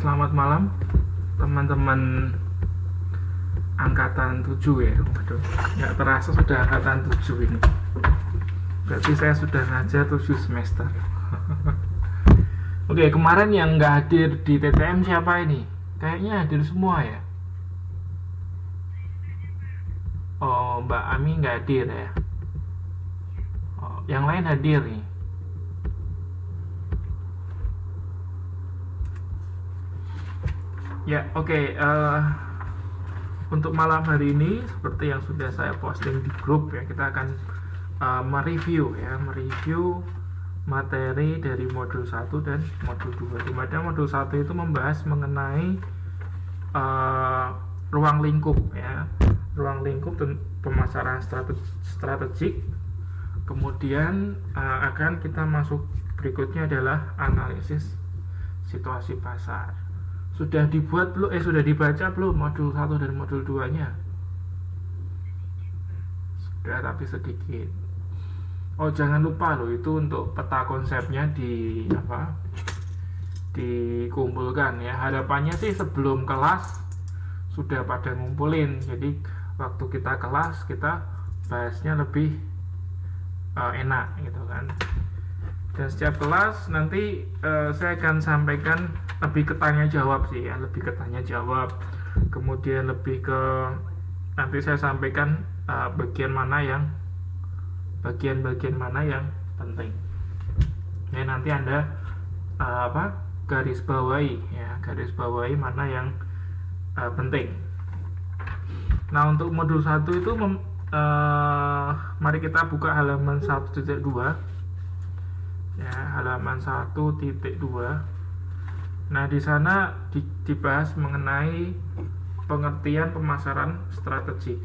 Selamat malam teman-teman angkatan 7 ya. Waduh, nggak terasa sudah angkatan 7 ini. Berarti saya sudah ngajar 7 semester. Oke, kemarin yang nggak hadir di TTM siapa ini? Kayaknya hadir semua ya. Oh, Mbak Ami nggak hadir ya. Oh, yang lain hadir nih. Ya, oke. Untuk malam hari ini, seperti yang sudah saya posting di grup ya, kita akan mereview materi dari modul 1 dan modul 2. Di mana modul 1 itu membahas mengenai ruang lingkup ya. Ruang lingkup dan pemasaran strategik. Kemudian akan kita masuk berikutnya adalah analisis situasi pasar. Sudah dibuat belum? Sudah dibaca belum modul 1 dan modul 2-nya? Sudah, tapi sedikit. Oh, jangan lupa loh, itu untuk peta konsepnya dikumpulkan ya. Harapannya sih sebelum kelas sudah pada ngumpulin. Jadi waktu kita kelas kita bahasnya lebih enak gitu kan. Dan setiap kelas nanti saya akan sampaikan lebih ke tanya jawab sih ya, lebih ke tanya jawab. Kemudian lebih ke nanti saya sampaikan bagian mana yang penting. Ya, nanti Anda garis bawahi mana yang penting. Nah, untuk modul 1 itu mari kita buka halaman 1.2. Ya, halaman 1.2. Nah, di sana dibahas mengenai pengertian pemasaran strategik.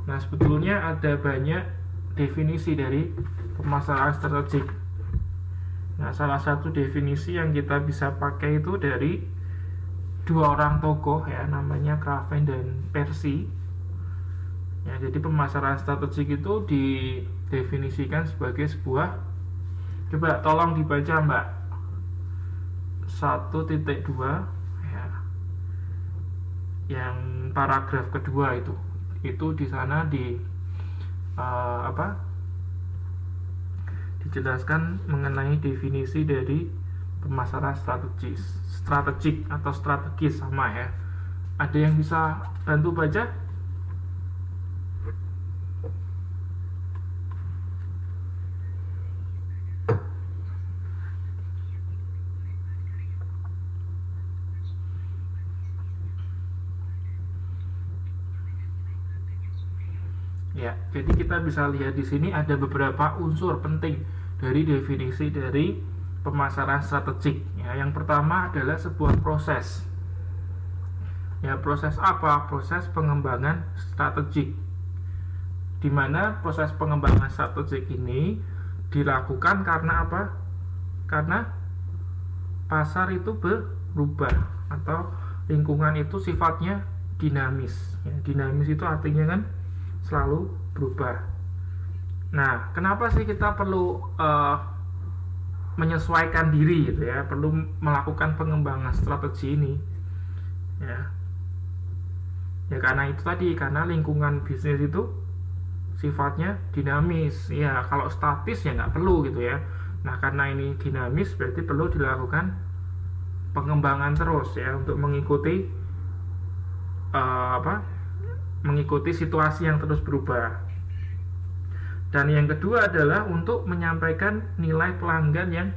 Nah, sebetulnya ada banyak definisi dari pemasaran strategik. Nah, salah satu definisi yang kita bisa pakai itu dari dua orang tokoh ya, namanya Craven dan Percy. Ya, jadi pemasaran strategik itu didefinisikan sebagai sebuah, coba tolong dibaca Mbak, 1.2 ya, yang paragraf kedua itu di sana dijelaskan mengenai definisi dari pemasaran strategik atau strategis sama ya. Ada yang bisa bantu baca? Ya, jadi kita bisa lihat di sini ada beberapa unsur penting dari definisi dari pemasaran strategik. Ya, yang pertama adalah sebuah proses. Ya, proses apa? Proses pengembangan strategik. Di mana proses pengembangan strategik ini dilakukan karena apa? Karena pasar itu berubah atau lingkungan itu sifatnya dinamis. Ya, dinamis itu artinya kan selalu berubah. Nah, kenapa sih kita perlu menyesuaikan diri gitu ya, perlu melakukan pengembangan strategi ini ya karena itu tadi, karena lingkungan bisnis itu sifatnya dinamis ya. Kalau statis ya nggak perlu gitu ya. Nah, karena ini dinamis berarti perlu dilakukan pengembangan terus ya, untuk mengikuti situasi yang terus berubah. Dan yang kedua adalah untuk menyampaikan nilai pelanggan yang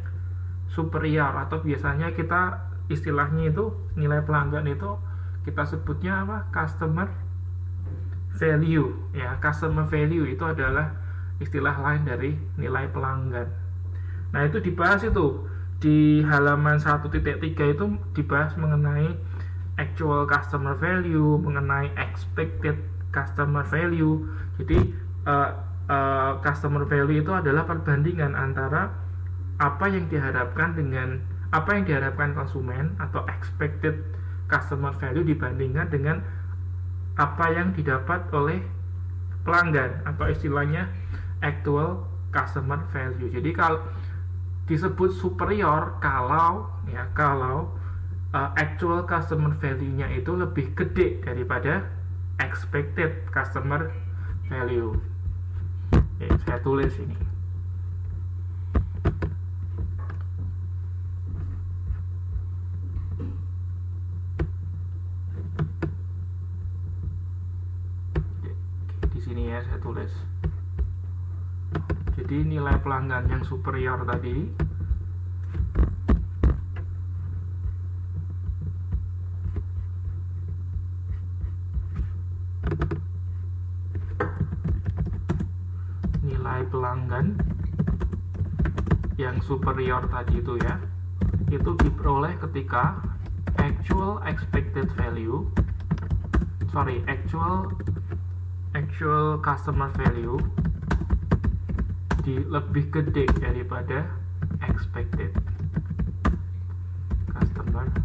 superior, atau biasanya kita istilahnya itu nilai pelanggan itu kita sebutnya customer value ya. Customer value itu adalah istilah lain dari nilai pelanggan. Nah, itu dibahas itu di halaman 1.3 itu dibahas mengenai actual customer value, mengenai expected customer value. Jadi customer value itu adalah perbandingan antara apa yang diharapkan dengan apa yang diharapkan konsumen, atau expected customer value dibandingkan dengan apa yang didapat oleh pelanggan, atau istilahnya actual customer value. Jadi kalau disebut superior kalau actual customer value-nya itu lebih gede daripada expected customer value. Oke, saya tulis ini. Di sini ya saya tulis. Jadi nilai pelanggan yang superior tadi pelanggan yang superior tadi itu ya, itu diperoleh ketika actual customer value lebih gede daripada expected customer value.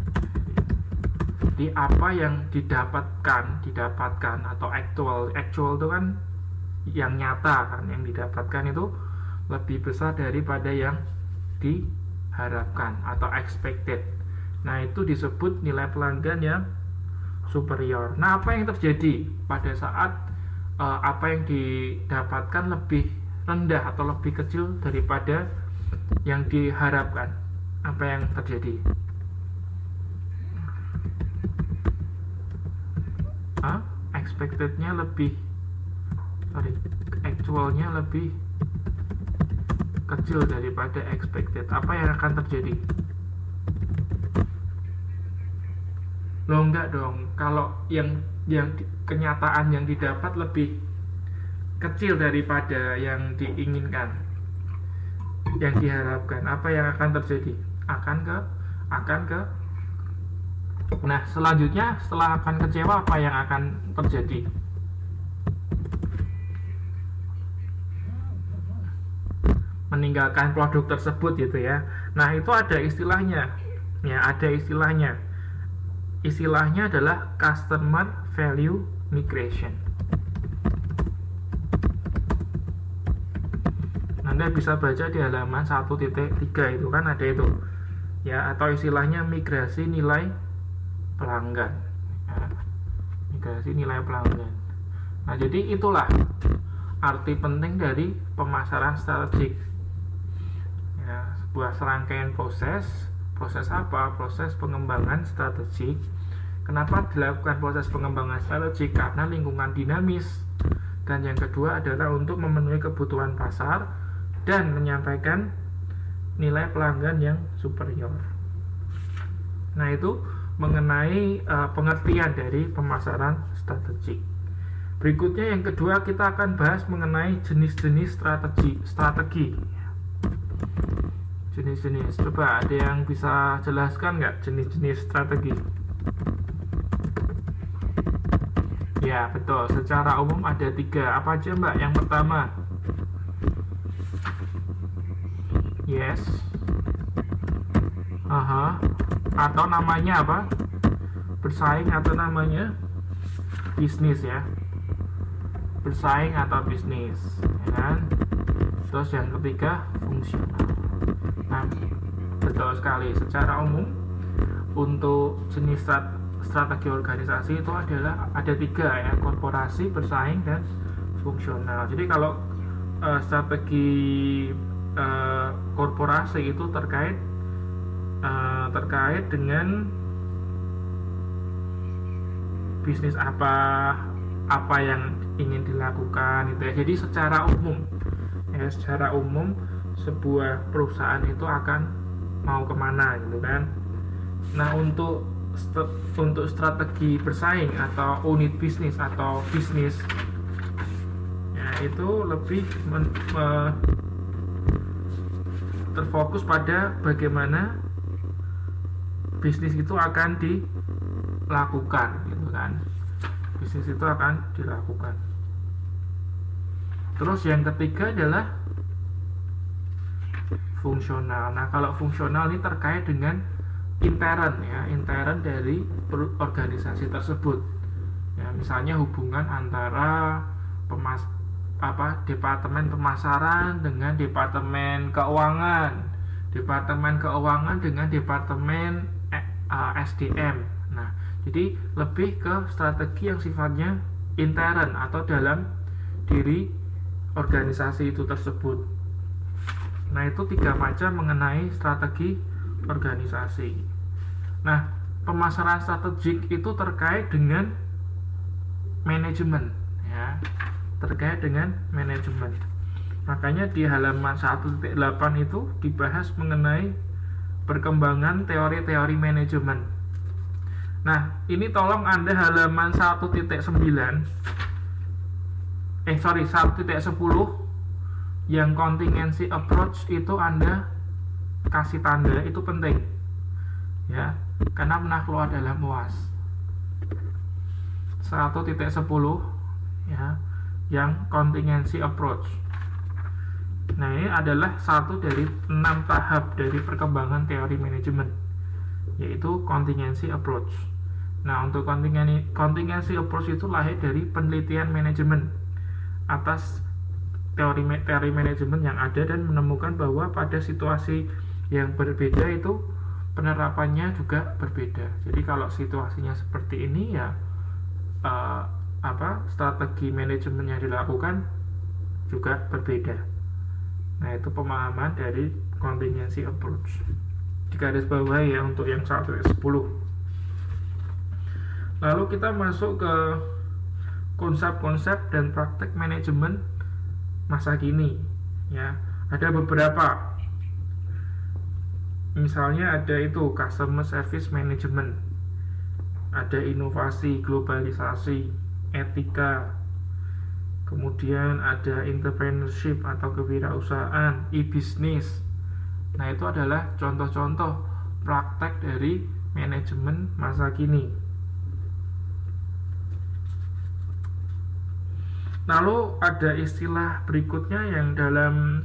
Jadi apa yang didapatkan atau actual itu kan yang nyata kan, yang didapatkan itu lebih besar daripada yang diharapkan atau expected. Nah, itu disebut nilai pelanggan yang superior. Nah, apa yang terjadi pada saat apa yang didapatkan lebih rendah atau lebih kecil daripada yang diharapkan? Apa yang terjadi? Expectednya actualnya lebih kecil daripada expected. Apa yang akan terjadi? Loh, enggak dong. Kalau yang kenyataan yang didapat lebih kecil daripada yang diinginkan, yang diharapkan, apa yang akan terjadi? Akan ke Nah, selanjutnya setelah akan kecewa, apa yang akan terjadi? Meninggalkan produk tersebut gitu ya. Nah, itu ada istilahnya. Ya, ada istilahnya. Istilahnya adalah customer value migration. Anda bisa baca di halaman 1.3 itu kan ada itu. Ya, atau istilahnya migrasi nilai pelanggan. Ya, migrasi nilai pelanggan. Nah, jadi itulah arti penting dari pemasaran strategik. Ya, sebuah serangkaian proses apa? Proses pengembangan strategik. Kenapa dilakukan proses pengembangan strategik? Karena lingkungan dinamis. Dan yang kedua adalah untuk memenuhi kebutuhan pasar dan menyampaikan nilai pelanggan yang superior. Nah, itu mengenai pengertian dari pemasaran strategik. Berikutnya yang kedua, kita akan bahas mengenai jenis-jenis strategi. Jenis-jenis, coba ada yang bisa jelaskan nggak jenis-jenis strategi? Ya, betul, secara umum ada 3. Apa aja Mbak? Yang pertama, yes, atau namanya apa? Bersaing atau namanya bisnis ya. Bersaing atau bisnis, ya kan? Terus yang ketiga, fungsional. Nah, betul sekali. Secara umum untuk jenis strategi organisasi itu ada 3 ya, korporasi, bersaing, dan fungsional. Jadi kalau strategi korporasi itu terkait dengan bisnis apa yang ingin dilakukan itu ya. Jadi secara umum sebuah perusahaan itu akan mau kemana gitu kan. Nah, untuk strategi bersaing atau unit bisnis atau bisnis ya, itu lebih terfokus pada bagaimana bisnis itu akan dilakukan gitu kan. Bisnis itu akan dilakukan. Terus yang ketiga adalah fungsional. Nah, kalau fungsional ini terkait dengan intern dari organisasi tersebut. Ya, misalnya hubungan antara departemen pemasaran dengan departemen keuangan dengan departemen SDM. Nah, jadi lebih ke strategi yang sifatnya intern atau dalam diri organisasi itu tersebut. Nah, itu 3 macam mengenai strategi organisasi. Nah, pemasaran strategik itu terkait dengan manajemen, ya, terkait dengan manajemen. Makanya di halaman 1.8 itu dibahas mengenai perkembangan teori-teori manajemen. Nah, ini tolong Anda halaman 1.10 yang contingency approach itu Anda kasih tanda, itu penting ya, karena pernah keluar dalam UAS 1.10 ya, yang contingency approach. Nah, ini adalah satu dari 6 tahap dari perkembangan teori manajemen, yaitu contingency approach. Nah, untuk contingency approach itu lahir dari penelitian manajemen atas teori manajemen yang ada dan menemukan bahwa pada situasi yang berbeda itu penerapannya juga berbeda. Jadi kalau situasinya seperti ini ya strategi manajemen yang dilakukan juga berbeda. Nah, itu pemahaman dari contingency approach. Digarisbawahi ya untuk yang 1.10. Lalu kita masuk ke konsep-konsep dan praktek manajemen masa kini ya. Ada beberapa, misalnya ada itu customer service management, ada inovasi, globalisasi, etika, kemudian ada entrepreneurship atau kewirausahaan, e-business. Nah, itu adalah contoh-contoh praktek dari manajemen masa kini. Lalu ada istilah berikutnya yang dalam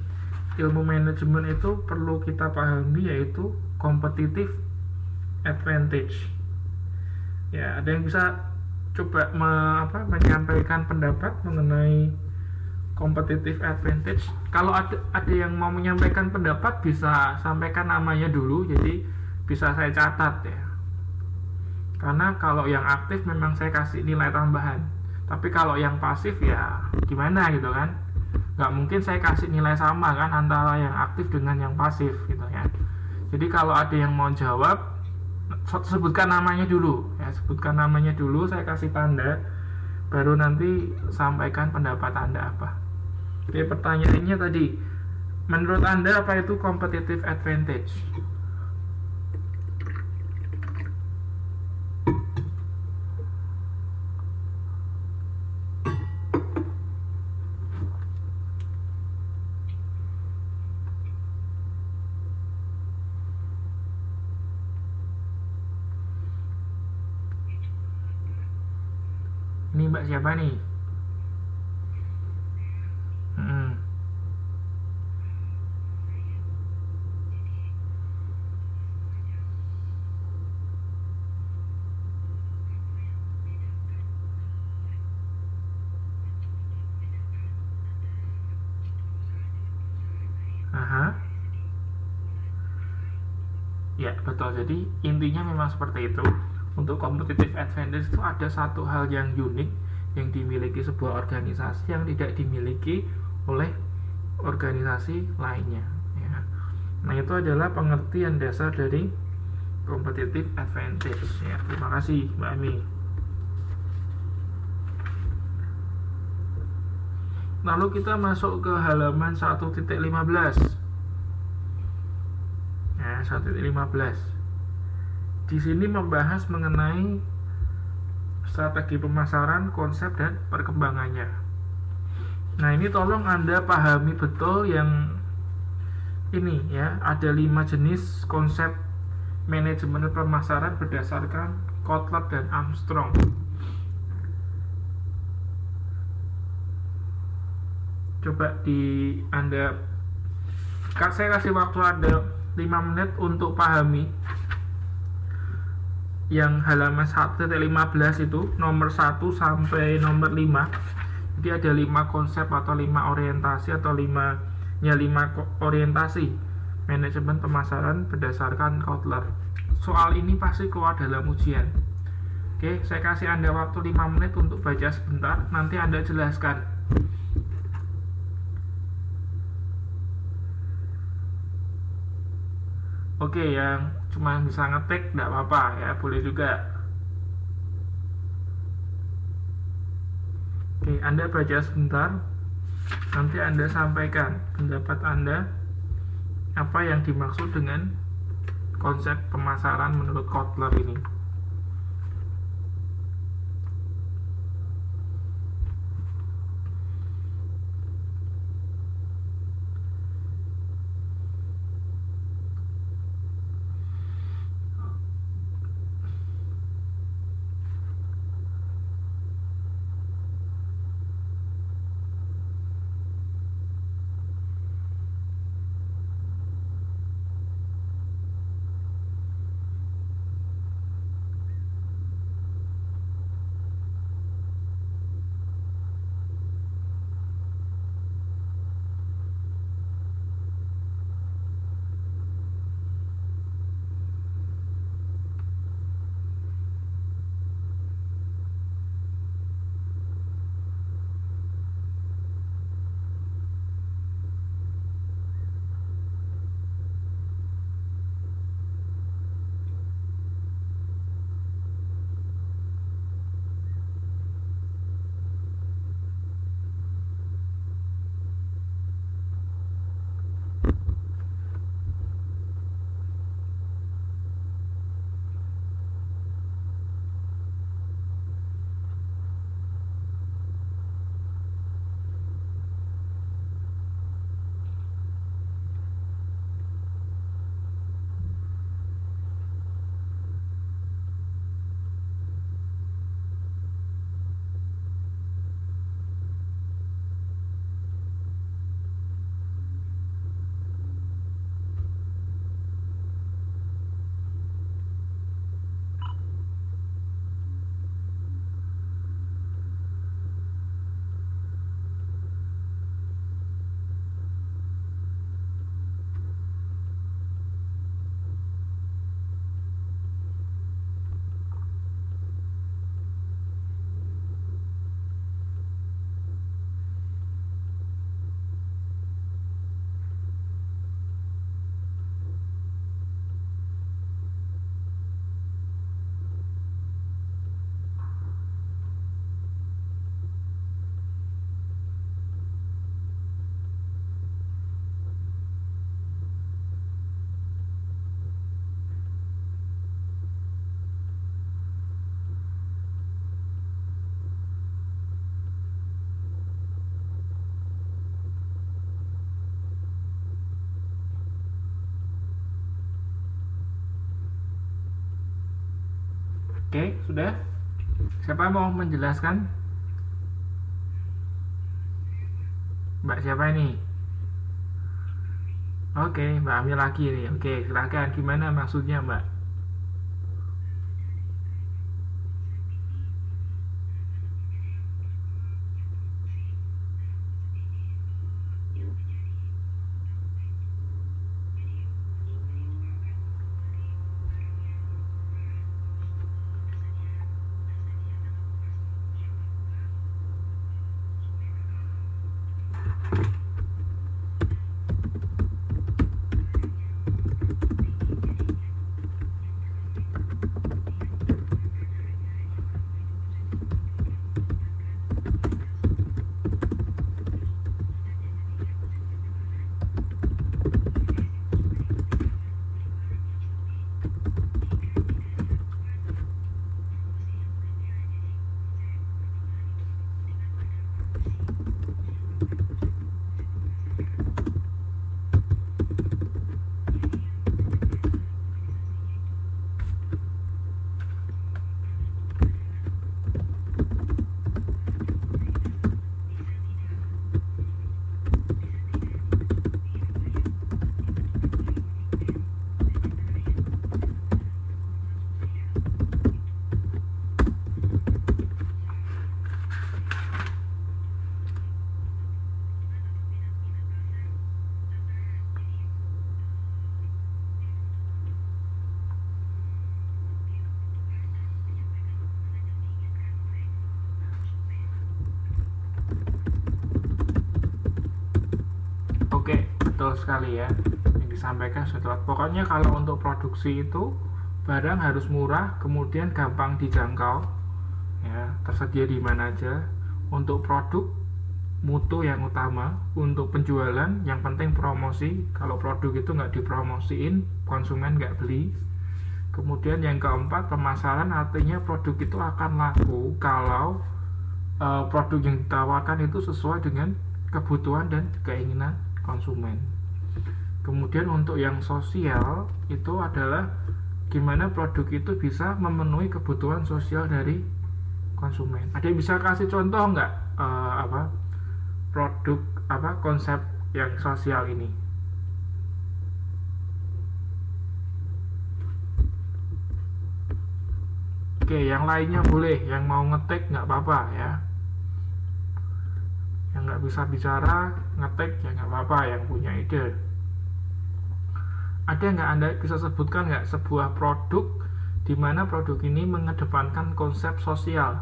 ilmu manajemen itu perlu kita pahami, yaitu competitive advantage. Ya, ada yang bisa coba menyampaikan pendapat mengenai competitive advantage. Kalau ada yang mau menyampaikan pendapat, bisa sampaikan namanya dulu, jadi bisa saya catat ya. Karena kalau yang aktif memang saya kasih nilai tambahan. Tapi kalau yang pasif ya gimana gitu kan, nggak mungkin saya kasih nilai sama kan antara yang aktif dengan yang pasif gitu ya. Jadi kalau ada yang mau jawab, sebutkan namanya dulu ya, sebutkan namanya dulu, saya kasih tanda, baru nanti sampaikan pendapat Anda apa. Oke, pertanyaannya tadi, menurut Anda apa itu competitive advantage? Ini Mbak siapa nih? Aha. Ya, betul. Jadi intinya memang seperti itu. Untuk competitive advantage itu ada satu hal yang unik yang dimiliki sebuah organisasi yang tidak dimiliki oleh organisasi lainnya ya. Nah, itu adalah pengertian dasar dari competitive advantage ya. Terima kasih Mbak Ami. Lalu kita masuk ke halaman 1.15 ya, 1.15. Di sini membahas mengenai strategi pemasaran, konsep, dan perkembangannya. Nah, ini tolong Anda pahami betul yang ini ya, ada 5 jenis konsep manajemen pemasaran berdasarkan Kotler dan Armstrong. Coba saya kasih waktu Anda 5 menit untuk pahami yang halaman 1.15 itu nomor 1 sampai nomor 5. Jadi ada 5 konsep atau 5 orientasi atau 5 orientasi manajemen pemasaran berdasarkan Kotler. soal ini pasti keluar dalam ujian. Oke, saya kasih Anda waktu 5 menit untuk baca sebentar, nanti Anda jelaskan. Oke, yang cuma bisa ngetik tidak apa-apa ya, boleh juga. Oke, Anda baca sebentar, nanti Anda sampaikan pendapat Anda, apa yang dimaksud dengan konsep pemasaran menurut Kotler ini. Oke, sudah? Siapa mau menjelaskan? Mbak siapa ini? Oke, Mbak Ami lagi nih. Oke, silakan. Gimana maksudnya, Mbak? betul sekali ya yang disampaikan setelah. Pokoknya kalau untuk produksi itu barang harus murah, kemudian gampang dijangkau, ya, tersedia di mana aja. Untuk produk mutu yang utama, untuk penjualan yang penting promosi. Kalau produk itu nggak dipromosiin, konsumen nggak beli. Kemudian yang keempat, pemasaran, artinya produk itu akan laku kalau produk yang ditawarkan itu sesuai dengan kebutuhan dan keinginan konsumen. Kemudian untuk yang sosial itu adalah gimana produk itu bisa memenuhi kebutuhan sosial dari konsumen. Ada yang bisa kasih contoh nggak produk konsep yang sosial ini? Oke, yang lainnya boleh, yang mau ngetik nggak apa-apa ya. Yang nggak bisa bicara ngetik ya nggak apa-apa, yang punya ide. Ada nggak Anda bisa sebutkan nggak sebuah produk di mana produk ini mengedepankan konsep sosial?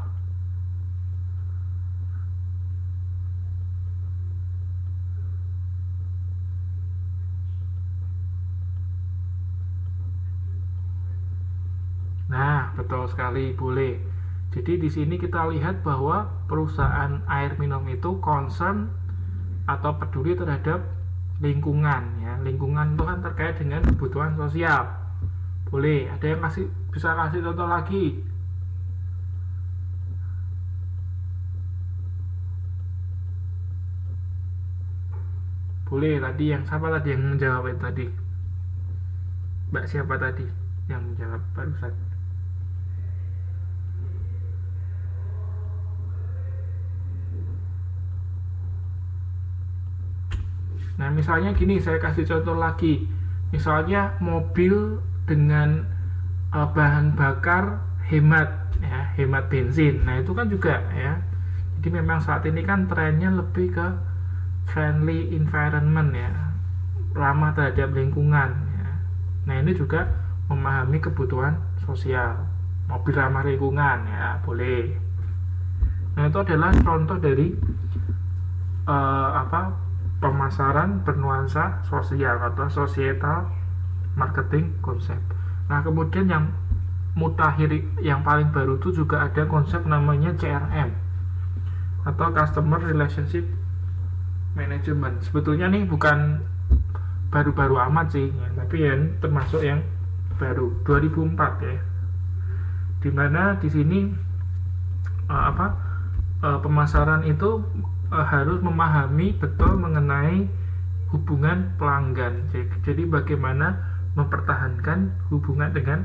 Nah, betul sekali, boleh. Jadi di sini kita lihat bahwa perusahaan air minum itu concern atau peduli terhadap lingkungan ya. Lingkungan itu kan terkait dengan kebutuhan sosial. Boleh, ada yang bisa kasih contoh lagi? Boleh, tadi yang siapa tadi yang menjawab itu tadi? Mbak siapa tadi yang menjawab barusan? Nah, misalnya gini, saya kasih contoh lagi. Misalnya mobil dengan bahan bakar hemat ya, hemat bensin. Nah, itu kan juga ya. Jadi memang saat ini kan trennya lebih ke friendly environment ya, ramah terhadap lingkungan ya. Nah, ini juga memahami kebutuhan sosial. Mobil ramah lingkungan ya, boleh. Nah, itu adalah contoh dari pemasaran bernuansa sosial atau societal marketing konsep. Nah, kemudian yang mutakhir yang paling baru itu juga ada konsep namanya CRM atau Customer Relationship Management. Sebetulnya nih bukan baru-baru amat sih ya, tapi ya termasuk yang baru 2004 ya. Dimana di sini pemasaran itu harus memahami betul mengenai hubungan pelanggan. Jadi bagaimana mempertahankan hubungan dengan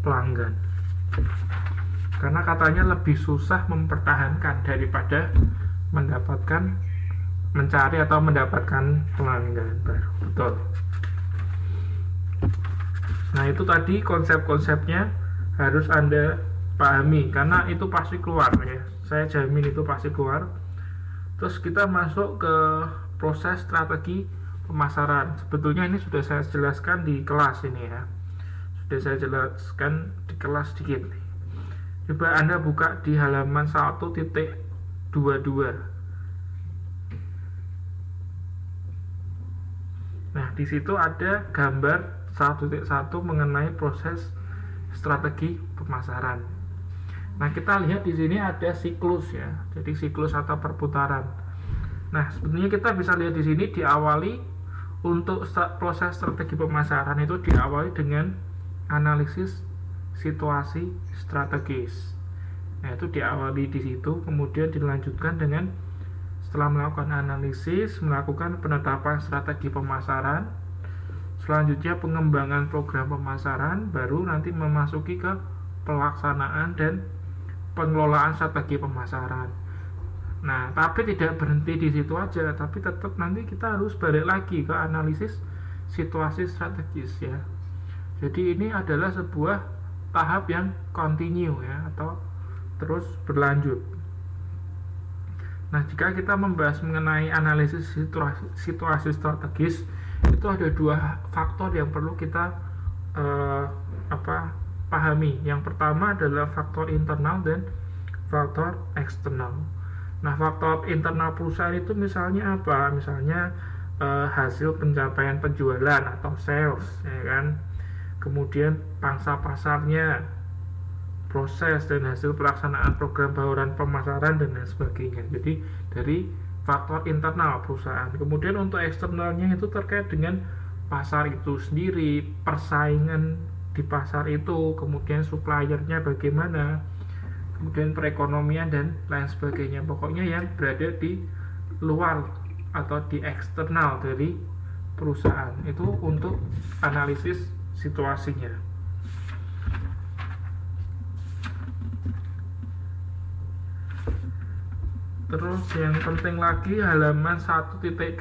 pelanggan. Karena katanya lebih susah mempertahankan daripada mencari atau mendapatkan pelanggan baru. Betul. Nah, itu tadi konsep-konsepnya harus Anda pahami karena itu pasti keluar ya. Saya jamin itu pasti keluar. Terus kita masuk ke proses strategi pemasaran. Sebetulnya ini sudah saya jelaskan di kelas ini ya. Sudah saya jelaskan di kelas sedikit. Coba Anda buka di halaman 1.22. Nah, di situ ada gambar 1.1 mengenai proses strategi pemasaran. Nah, kita lihat di sini ada siklus ya. Jadi siklus atau perputaran. Nah, sebenarnya kita bisa lihat di sini diawali untuk proses strategi pemasaran itu diawali dengan analisis situasi strategis. Nah, itu diawali di situ, kemudian dilanjutkan dengan setelah melakukan analisis, melakukan penetapan strategi pemasaran, selanjutnya pengembangan program pemasaran, baru nanti memasuki ke pelaksanaan dan pengelolaan strategi pemasaran. Nah, tapi tidak berhenti di situ aja, tapi tetap nanti kita harus balik lagi ke analisis situasi strategis ya. Jadi ini adalah sebuah tahap yang continue ya, atau terus berlanjut. Nah, jika kita membahas mengenai analisis situasi strategis, itu ada dua faktor yang perlu kita pahami. Yang pertama adalah faktor internal dan faktor eksternal. Nah, faktor internal perusahaan itu misalnya apa? Misalnya hasil pencapaian penjualan atau sales, ya kan. Kemudian pangsa pasarnya, proses dan hasil pelaksanaan program bauran pemasaran dan lain sebagainya. Jadi dari faktor internal perusahaan. Kemudian untuk eksternalnya itu terkait dengan pasar itu sendiri, persaingan di pasar itu, kemudian suppliernya bagaimana, kemudian perekonomian dan lain sebagainya. Pokoknya yang berada di luar atau di eksternal dari perusahaan itu untuk analisis situasinya. Terus yang penting lagi halaman 1.29.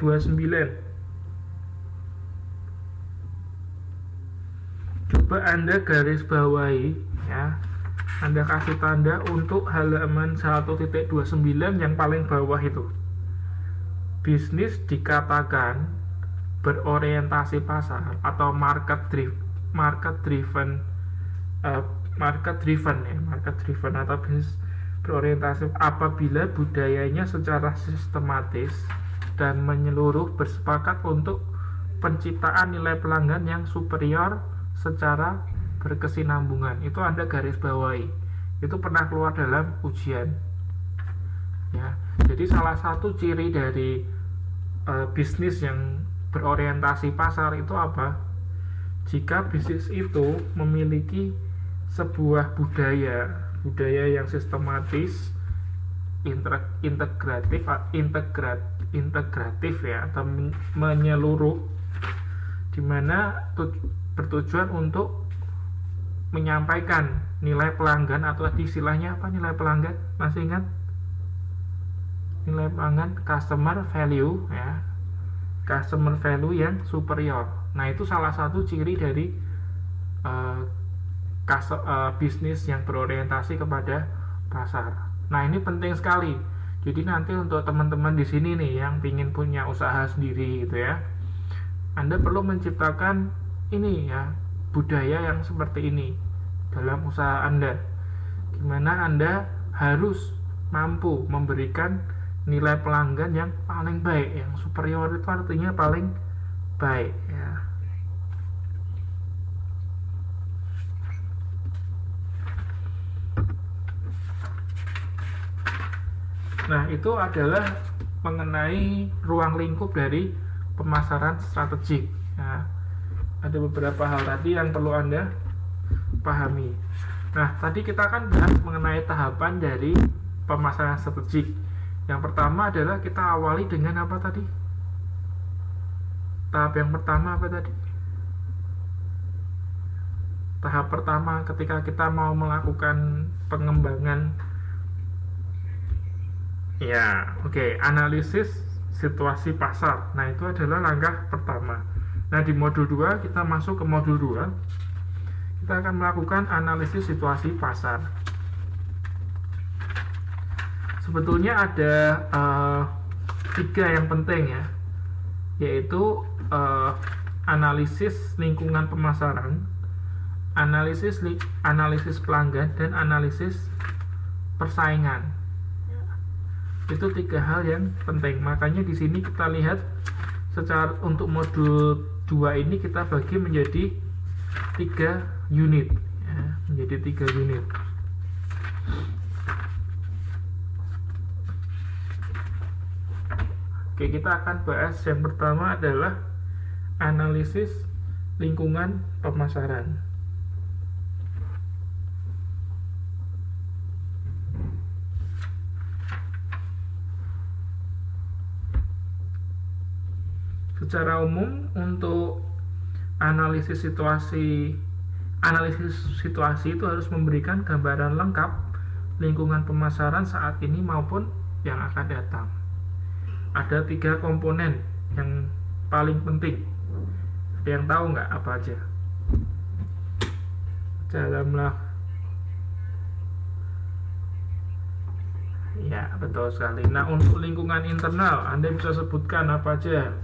Coba Anda garis bawahi ya. Anda kasih tanda untuk halaman 1.29 yang paling bawah itu. Bisnis dikatakan berorientasi pasar atau market driven atau bisnis berorientasi apabila budayanya secara sistematis dan menyeluruh bersepakat untuk penciptaan nilai pelanggan yang superior secara berkesinambungan. Itu Anda garis bawahi. Itu pernah keluar dalam ujian. Ya, jadi salah satu ciri dari bisnis yang berorientasi pasar itu apa? Jika bisnis itu memiliki sebuah budaya yang sistematis, integratif ya, atau menyeluruh, di mana bertujuan untuk menyampaikan nilai pelanggan, atau istilahnya apa nilai pelanggan? Masih ingat? Nilai pelanggan, customer value ya, customer value yang superior. Nah, itu salah satu ciri dari bisnis yang berorientasi kepada pasar. Nah, ini penting sekali. Jadi nanti untuk teman-teman di sini nih yang ingin punya usaha sendiri gitu ya, Anda perlu menciptakan ini ya, budaya yang seperti ini dalam usaha Anda, dimana Anda harus mampu memberikan nilai pelanggan yang paling baik, yang superior itu artinya paling baik ya. Nah, itu adalah mengenai ruang lingkup dari pemasaran strategik ya. Ada beberapa hal tadi yang perlu Anda pahami. Nah, tadi kita kan bahas mengenai tahapan dari pemasaran strategik. Yang pertama adalah kita awali dengan apa tadi? Tahap yang pertama apa tadi? Tahap pertama ketika kita mau melakukan pengembangan ya, analisis situasi pasar. Nah, itu adalah langkah pertama. Nah, di modul 2 kita masuk ke modul 2. Kita akan melakukan analisis situasi pasar. Sebetulnya ada 3 yang penting ya, yaitu analisis lingkungan pemasaran, analisis pelanggan, dan analisis persaingan. Itu 3 hal yang penting. Makanya di sini kita lihat secara untuk modul 2 ini kita bagi menjadi 3 unit ya, menjadi 3 unit. Oke, kita akan bahas yang pertama adalah analisis lingkungan pemasaran. Secara umum untuk analisis situasi itu harus memberikan gambaran lengkap lingkungan pemasaran saat ini maupun yang akan datang. Ada 3 komponen yang paling penting. Ada yang tahu nggak apa aja? Dalamlah. Ya, betul sekali. Nah, untuk lingkungan internal, Anda bisa sebutkan apa aja?